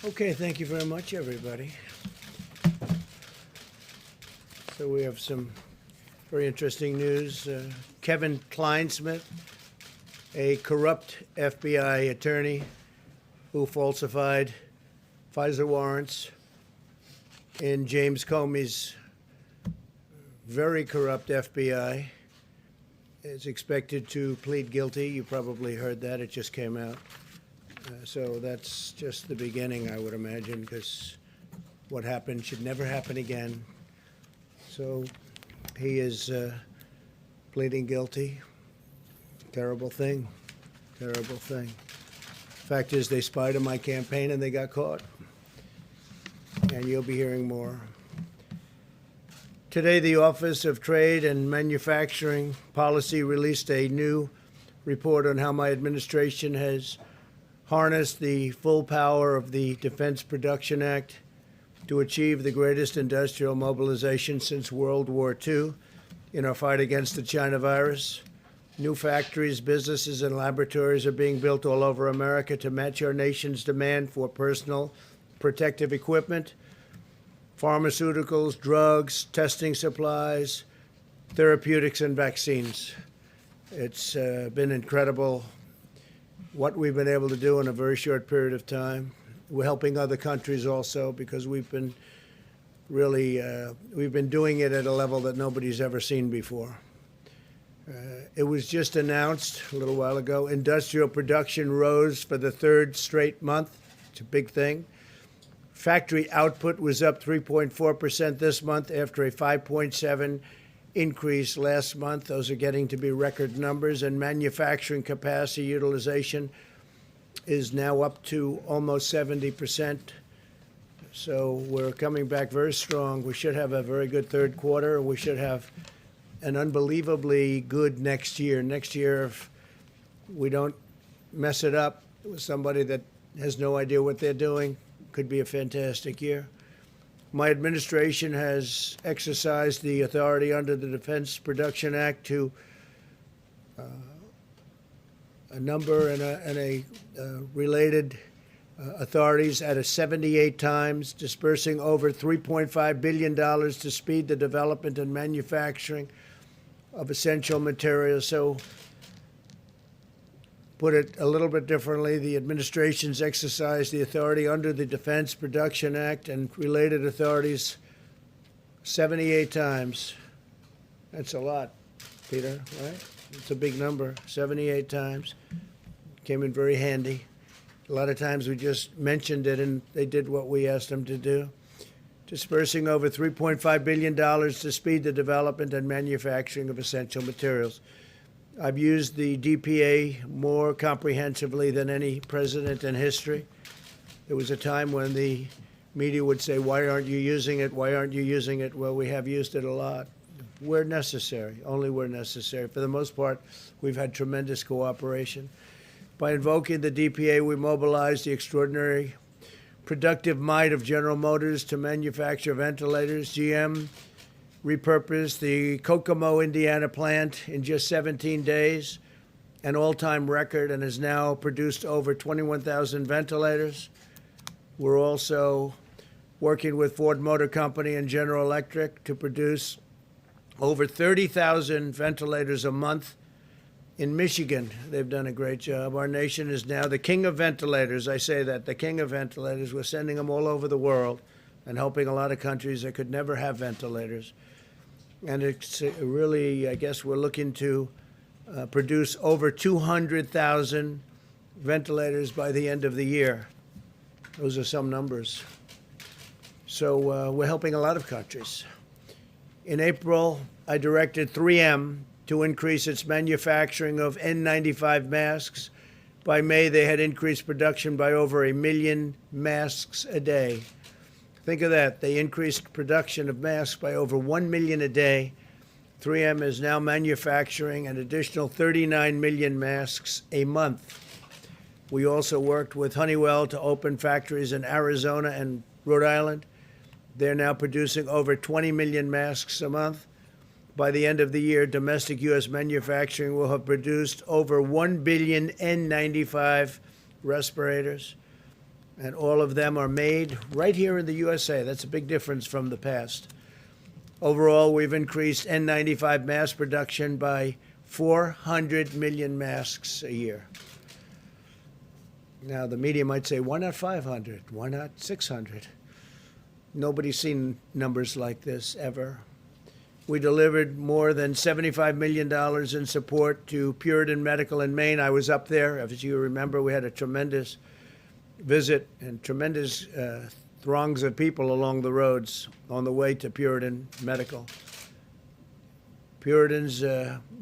Okay, thank you very much, everybody. So we have some very interesting news. Kevin Kleinsmith, a corrupt FBI attorney who falsified FISA warrants in James Comey's very corrupt FBI, is expected to plead guilty. You probably heard that. It just came out. So that's just the beginning, I would imagine, because what happened should never happen again. So he is pleading guilty. Terrible thing. Terrible thing. Fact is, they spied on my campaign and they got caught. And you'll be hearing more. Today, the Office of Trade and Manufacturing Policy released a new report on how my administration has harnessed the full power of the Defense Production Act to achieve the greatest industrial mobilization since World War II in our fight against the China virus. New factories, businesses, and laboratories are being built all over America to match our nation's demand for personal protective equipment, pharmaceuticals, drugs, testing supplies, therapeutics, and vaccines. It's been incredible what we've been able to do in a very short period of time. We're helping other countries also because we've been doing it at a level that nobody's ever seen before. It was just announced a little while ago, industrial production rose for the third straight month. It's a big thing. Factory output was up 3.4% this month after a 5.7% increase last month. Those are getting to be record numbers. And manufacturing capacity utilization is now up to almost 70%. So we're coming back very strong. We should have a very good third quarter. We should have an unbelievably good next year. Next year, if we don't mess it up with somebody that has no idea what they're doing, could be a fantastic year. My administration has exercised the authority under the Defense Production Act to a number and related authorities at 78 times, dispersing over $3.5 billion to speed the development and manufacturing of essential materials. So, put it a little bit differently, the administration's exercised the authority under the Defense Production Act and related authorities 78 times. That's a lot, Peter, right? It's a big number, 78 times. Came in very handy. A lot of times we just mentioned it and they did what we asked them to do. Dispersing over $3.5 billion to speed the development and manufacturing of essential materials. I've used the DPA more comprehensively than any president in history. There was a time when the media would say, why aren't you using it? Why aren't you using it? Well, we have used it a lot. Where necessary, only where necessary. For the most part, we've had tremendous cooperation. By invoking the DPA, we mobilized the extraordinary productive might of General Motors to manufacture ventilators. GM repurposed the Kokomo, Indiana plant in just 17 days, an all-time record, and has now produced over 21,000 ventilators. We're also working with Ford Motor Company and General Electric to produce over 30,000 ventilators a month. In Michigan, they've done a great job. Our nation is now the king of ventilators. I say that, the king of ventilators. We're sending them all over the world and helping a lot of countries that could never have ventilators. And it's really, I guess, we're looking to produce over 200,000 ventilators by the end of the year. Those are some numbers. So we're helping a lot of countries. In April, I directed 3M to increase its manufacturing of N95 masks. By May, they had increased production by over 1 million masks a day. Think of that. They increased production of masks by over 1 million a day. 3M is now manufacturing an additional 39 million masks a month. We also worked with Honeywell to open factories in Arizona and Rhode Island. They're now producing over 20 million masks a month. By the end of the year, domestic U.S. manufacturing will have produced over 1 billion N95 respirators. And all of them are made right here in the USA. That's a big difference from the past. Overall, we've increased N95 mass production by 400 million masks a year. Now, the media might say, why not 500? Why not 600? Nobody's seen numbers like this ever. We delivered more than $75 million in support to Puritan Medical in Maine. I was up there. As you remember, we had a tremendous visit and tremendous throngs of people along the roads on the way to Puritan Medical. Puritans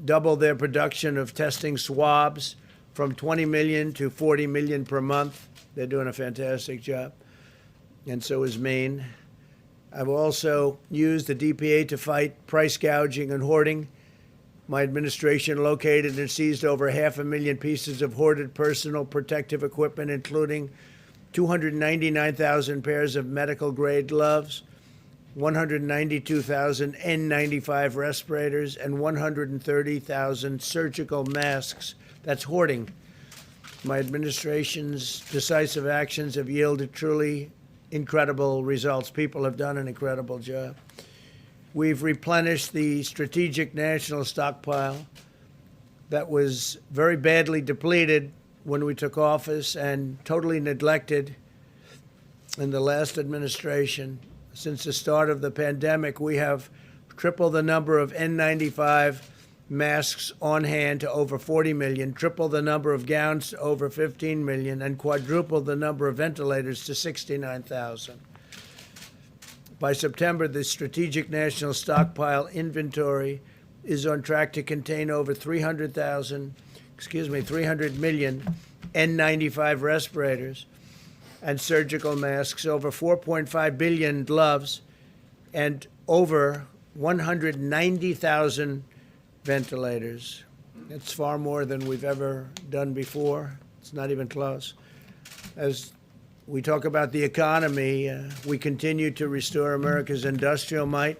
doubled their production of testing swabs from 20 million to 40 million per month. They're doing a fantastic job. And so is Maine. I've also used the DPA to fight price gouging and hoarding. My administration located and seized over 500,000 pieces of hoarded personal protective equipment, including 299,000 pairs of medical-grade gloves, 192,000 N95 respirators, and 130,000 surgical masks. That's hoarding. My administration's decisive actions have yielded truly incredible results. People have done an incredible job. We've replenished the strategic national stockpile that was very badly depleted when we took office and totally neglected in the last administration. Since the start of the pandemic, we have tripled the number of N95 masks on hand to over 40 million, tripled the number of gowns to over 15 million, and quadrupled the number of ventilators to 69,000. By September, the strategic national stockpile inventory is on track to contain over 300 million N95 respirators and surgical masks, over 4.5 billion gloves, and over 190,000 ventilators. It's far more than we've ever done before. It's not even close. As we talk about the economy, we continue to restore America's industrial might.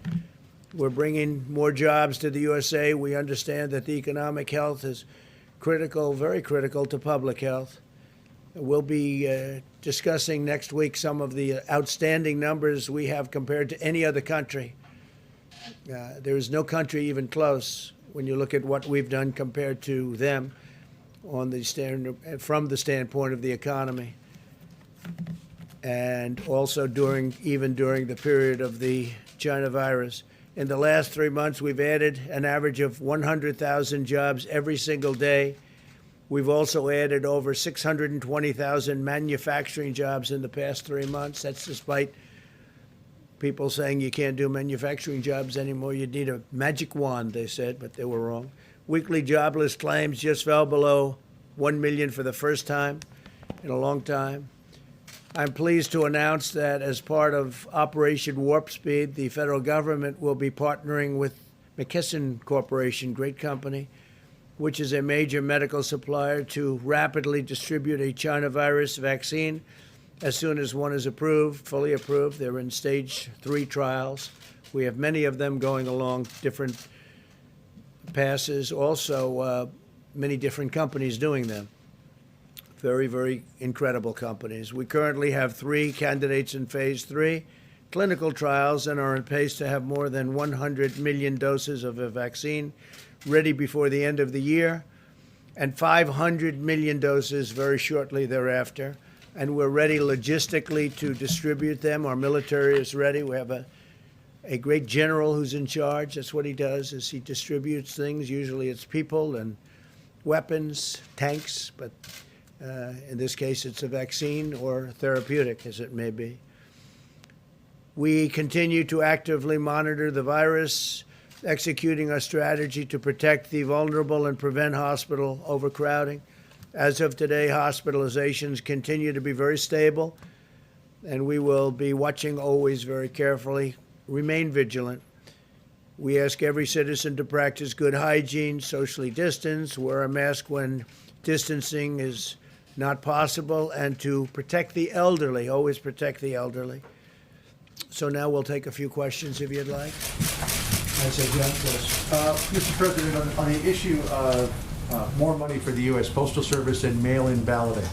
We're bringing more jobs to the USA. We understand that the economic health is critical, very critical to public health. We'll be discussing next week some of the outstanding numbers we have compared to any other country. There is no country even close when you look at what we've done compared to them on the from the standpoint of the economy. And also even during the period of the China virus. In the last 3 months, we've added an average of 100,000 jobs every single day. We've also added over 620,000 manufacturing jobs in the past 3 months. That's despite people saying you can't do manufacturing jobs anymore. You need a magic wand, they said, but they were wrong. Weekly jobless claims just fell below 1 million for the first time in a long time. I'm pleased to announce that as part of Operation Warp Speed, the federal government will be partnering with McKesson Corporation, great company, which is a major medical supplier, to rapidly distribute a China virus vaccine as soon as one is approved, fully approved. They're in stage 3 trials. We have many of them going along different passes, also many different companies doing them. Very, very incredible companies. We currently have 3 candidates in phase 3 clinical trials and are on pace to have more than 100 million doses of a vaccine ready before the end of the year, and 500 million doses very shortly thereafter. And we're ready logistically to distribute them. Our military is ready. We have a great general who's in charge. That's what he does, is he distributes things. Usually it's people and weapons, tanks, but in this case it's a vaccine or therapeutic, as it may be. We continue to actively monitor the virus, executing our strategy to protect the vulnerable and prevent hospital overcrowding. As of today, hospitalizations continue to be very stable, and we will be watching always very carefully. Remain vigilant. We ask every citizen to practice good hygiene, socially distance, wear a mask when distancing is not possible, and to protect the elderly. Always protect the elderly. So now we'll take a few questions if you'd like. I say, John, please. Mr. President, on the issue of more money for the U.S. Postal Service and mail-in balloting,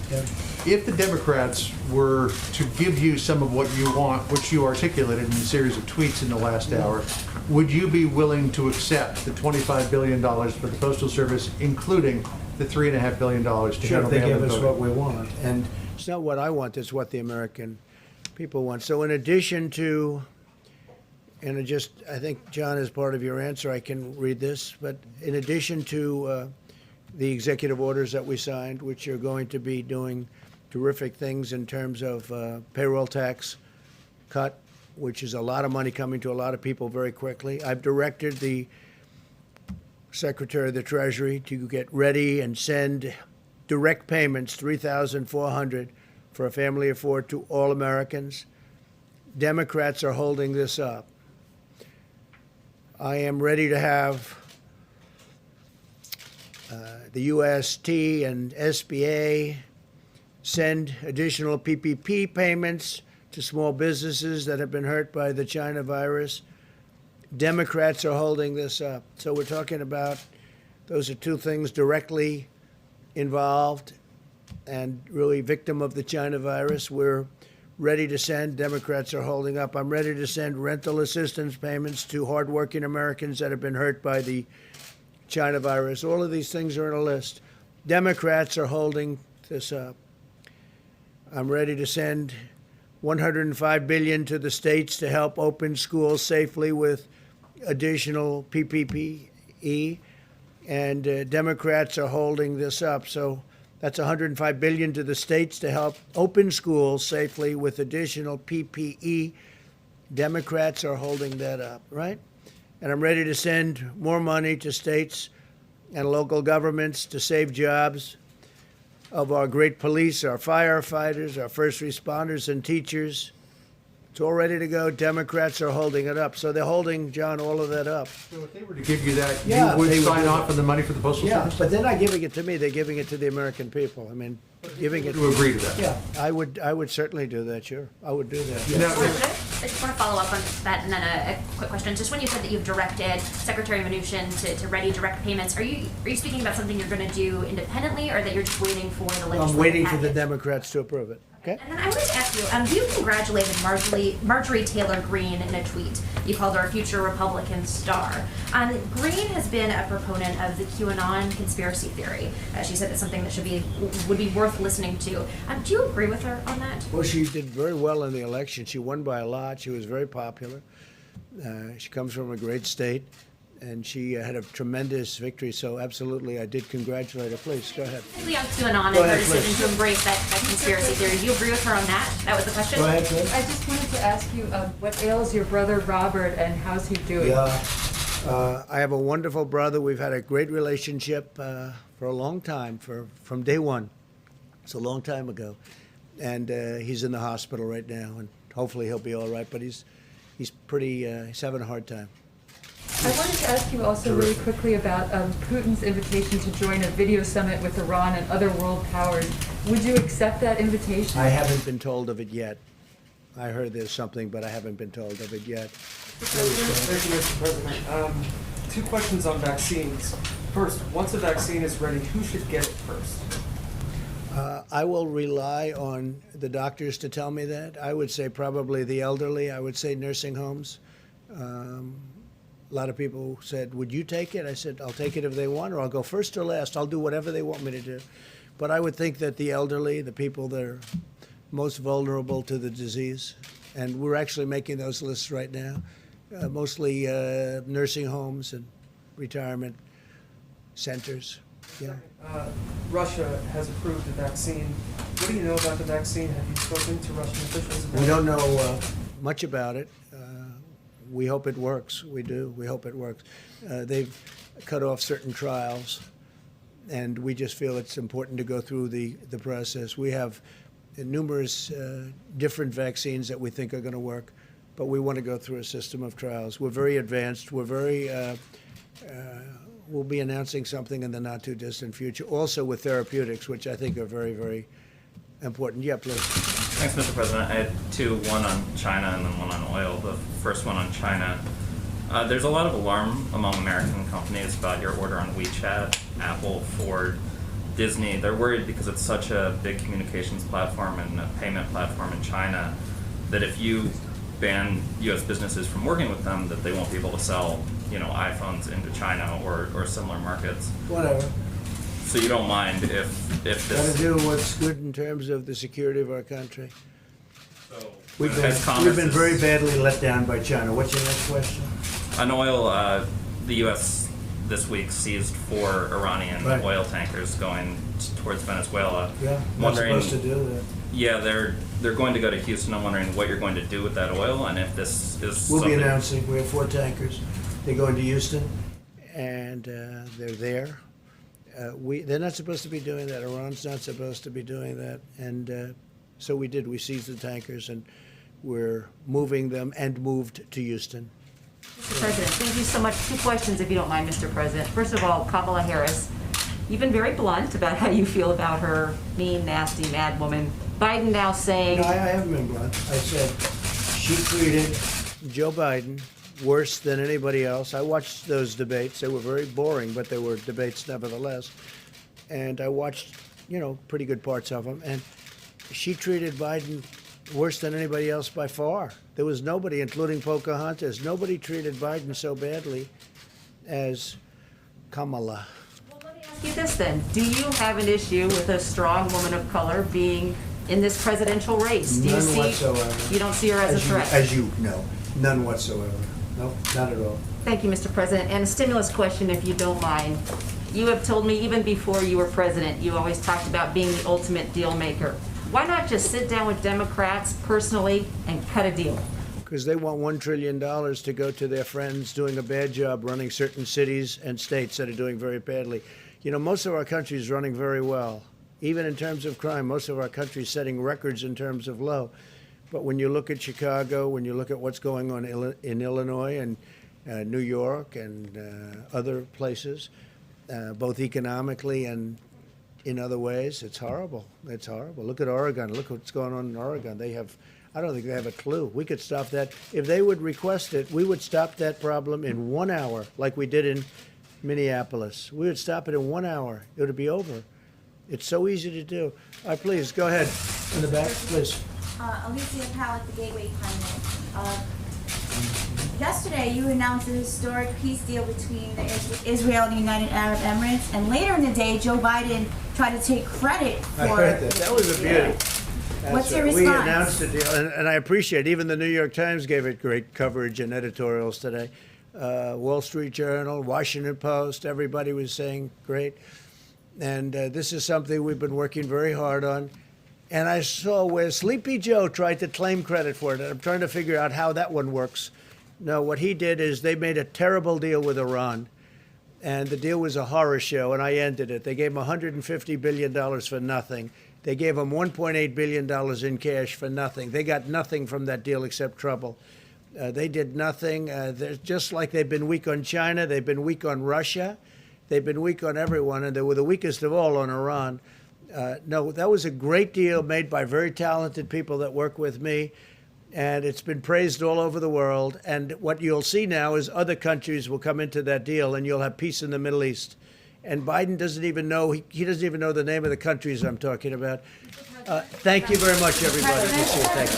If the Democrats were to give you some of what you want, which you articulated in a series of tweets in the last hour, would you be willing to accept the $25 billion for the Postal Service, including the $3.5 billion to Sure, handle if they give mail-in us voting? what we want. And it's not what I want, it's what the American people want. So in addition to, and I think, John, as part of your answer, I can read this, but in addition to the executive orders that we signed, which are going to be doing terrific things in terms of payroll tax cut, which is a lot of money coming to a lot of people very quickly. I've directed the Secretary of the Treasury to get ready and send direct payments, $3,400 for a family of four, to all Americans. Democrats are holding this up. I am ready to have the UST and SBA send additional PPP payments to small businesses that have been hurt by the China virus. Democrats are holding this up. So we're talking about, those are two things directly involved and really victim of the China virus. We're ready to send. Democrats are holding up. I'm ready to send rental assistance payments to hardworking Americans that have been hurt by the China virus. All of these things are on a list. Democrats are holding this up. I'm ready to send $105 billion to the states to help open schools safely with additional PPE, and Democrats are holding this up. So that's $105 billion to the states to help open schools safely with additional PPE. Democrats are holding that up, right? And I'm ready to send more money to states and local governments to save jobs of our great police, our firefighters, our first responders, and teachers. It's all ready to go. Democrats are holding it up. So they're holding, John, all of that up. So if they were to give you that, Yeah, you would they would sign do off on the money for the Postal Yeah, Service? but they're not giving it to me. They're giving it to the American people. I mean, giving it. To agree to that? Yeah, I would certainly do that, sure. I would do that. Now, I just want to follow up on that, and then a quick question. Just when you said that you've directed Secretary Mnuchin to ready direct payments, are you speaking about something you're going to do independently, or that you're just waiting for the legislative I'm waiting for the package? Democrats to approve it. Okay? And then I wanted to ask you, you congratulated Marjorie Taylor Greene in a tweet. You called her a future Republican star. Greene has been a proponent of the QAnon conspiracy theory. She said it's something that would be worth listening to. Do you agree with her on that? Well, she did very well in the election. She won by a lot. She was very popular. She comes from a great state, and she had a tremendous victory. So absolutely, I did congratulate her. Please, go ahead. Specifically on QAnon and Go her ahead, decision please. to embrace that conspiracy theory. Do you agree with her on that? That was the question? Go ahead, please. I just wanted to ask you what ails your brother Robert and how's he doing? Yeah. I have a wonderful brother. We've had a great relationship for a long time, from day one. It's a long time ago. And he's in the hospital right now, and hopefully he'll be all right. But he's having a hard time. I wanted to ask you also really quickly about Putin's invitation to join a video summit with Iran and other world powers. Would you accept that invitation? I haven't been told of it yet. I heard there's something, but I haven't been told of it yet. Thank you, Mr. President. Two questions on vaccines. First, once a vaccine is ready, who should get it first? I will rely on the doctors to tell me that. I would say probably the elderly. I would say nursing homes. A lot of people said, would you take it? I said, I'll take it if they want, or I'll go first or last. I'll do whatever they want me to do. But I would think that the elderly, the people that are most vulnerable to the disease, and we're actually making those lists right now, mostly nursing homes and retirement centers. Yeah. Russia has approved the vaccine. What do you know about the vaccine? Have you spoken to Russian officials about it? We don't know much about it. We hope it works. We do. We hope it works. They've cut off certain trials, and we just feel it's important to go through the process. We have numerous different vaccines that we think are going to work, but we want to go through a system of trials. We're very advanced. We'll be announcing something in the not-too-distant future, also with therapeutics, which I think are very, very important. Yeah, please. Thanks, Mr. President. I had two, one on China and then one on oil. The first one on China. There's a lot of alarm among American companies about your order on WeChat, Apple, Ford. Disney, they're worried because it's such a big communications platform and a payment platform in China that if you ban U.S. businesses from working with them, that they won't be able to sell, iPhones into China or similar markets. Whatever. So you don't mind if Got this. to do what's good in terms of the security of our country. So, We've as Congress been is- very badly let down by China. What's your next question? On oil, the U.S. this week seized 4 Iranian Right. oil tankers going towards Venezuela. Yeah, not Wondering, supposed to do that. yeah, they're going to go to Houston. I'm wondering what you're going to do with that oil and if this is We'll be something. announcing, we have 4 tankers. They're going to Houston, and they're there. They're not supposed to be doing that. Iran's not supposed to be doing that. And so we did. We seized the tankers, and we're moving them and moved to Houston. Mr. President, thank you so much. 2 questions, if you don't mind, Mr. President. First of all, Kamala Harris, you've been very blunt about how you feel about her mean, nasty, mad woman. Biden now saying, No, I haven't been blunt. I said she treated Joe Biden worse than anybody else. I watched those debates. They were very boring, but they were debates nevertheless. And I watched, pretty good parts of them. And she treated Biden worse than anybody else by far. There was nobody, including Pocahontas, nobody treated Biden so badly as Kamala. well, let me ask you this then. Do you have an issue with a strong woman of color being in this presidential race? Do you None see, whatsoever. You don't see her as a threat? As you know, none whatsoever. No, not at all. Thank you, Mr. President. And a stimulus question, if you don't mind. You have told me even before you were president, you always talked about being the ultimate deal maker. Why not just sit down with Democrats personally and cut a deal? Because they want $1 trillion to go to their friends doing a bad job running certain cities and states that are doing very badly. Most of our country is running very well. Even in terms of crime, most of our country is setting records in terms of low. But when you look at Chicago, when you look at what's going on in Illinois and New York and other places, both economically and in other ways, it's horrible. It's horrible. Look at Oregon. Look what's going on in Oregon. I don't think they have a clue. We could stop that. If they would request it, we would stop that problem in 1 hour, like we did in Minneapolis. We would stop it in 1 hour. It would be over. It's so easy to do. All right, please, go ahead. In the back, please. Alicia Powell at the Gateway Climate. Yesterday, you announced a historic peace deal between Israel and the United Arab Emirates, and later in the day, Joe Biden tried to take credit for. I heard that. That was a beauty. That's What's your right. We response? announced a deal, and I appreciate it. Even the New York Times gave it great coverage and editorials today. Wall Street Journal, Washington Post, everybody was saying great. And this is something we've been working very hard on. And I saw where Sleepy Joe tried to claim credit for it. And I'm trying to figure out how that one works. No, what he did is they made a terrible deal with Iran. And the deal was a horror show, and I ended it. They gave him $150 billion for nothing. They gave him $1.8 billion in cash for nothing. They got nothing from that deal except trouble. They did nothing. They're just like they've been weak on China. They've been weak on Russia. They've been weak on everyone, and they were the weakest of all on Iran. No, that was a great deal made by very talented people that work with me, and it's been praised all over the world. And what you'll see now is other countries will come into that deal, and you'll have peace in the Middle East. And Biden doesn't even know, he doesn't even know the name of the countries I'm talking about. Thank you very much, everybody. Thank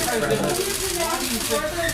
you.